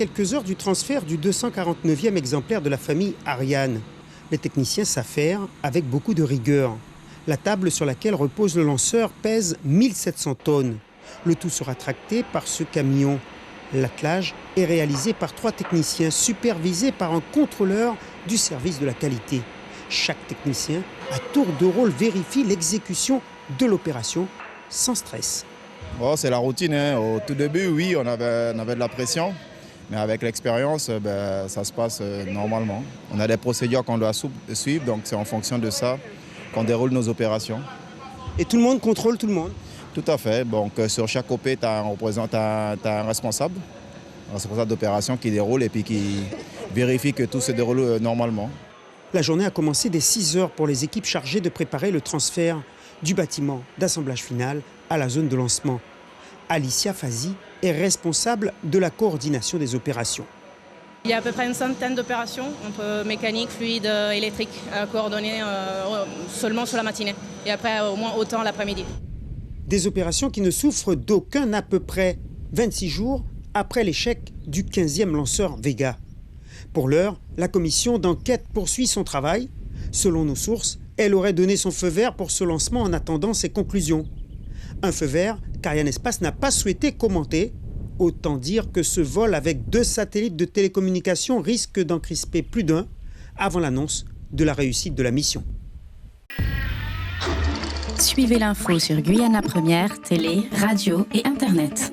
Quelques heures du transfert du 249e exemplaire de la famille Ariane. Les techniciens s'affairent avec beaucoup de rigueur. La table sur laquelle repose le lanceur pèse 1700 tonnes. Le tout sera tracté par ce camion. L'attelage est réalisé par 3 techniciens supervisés par un contrôleur du service de la qualité. Chaque technicien, à tour de rôle, vérifie l'exécution de l'opération sans stress. Oh, c'est la routine, hein. Au tout début, oui, on avait de la pression. Mais avec l'expérience, ça se passe normalement. On a des procédures qu'on doit suivre, donc c'est en fonction de ça qu'on déroule nos opérations. Et tout le monde contrôle tout le monde? Tout à fait. Donc, sur chaque OP, tu as un responsable d'opération qui déroule et puis qui vérifie que tout se déroule normalement. La journée a commencé dès 6 heures pour les équipes chargées de préparer le transfert du bâtiment d'assemblage final à la zone de lancement. Alicia Fazi est responsable de la coordination des opérations. Il y a à peu près une centaine d'opérations entre mécanique, fluide, électrique, coordonnées seulement sur la matinée. Et après, au moins autant l'après-midi. Des opérations qui ne souffrent d'aucun à peu près 26 jours après l'échec du 15e lanceur Vega. Pour l'heure, la commission d'enquête poursuit son travail. Selon nos sources, elle aurait donné son feu vert pour ce lancement en attendant ses conclusions. Un feu vert qu'Ariane Espace n'a pas souhaité commenter. Autant dire que ce vol avec 2 satellites de télécommunication risque d'en crisper plus d'un avant l'annonce de la réussite de la mission. Suivez l'info sur Guyana Première, télé, radio et Internet.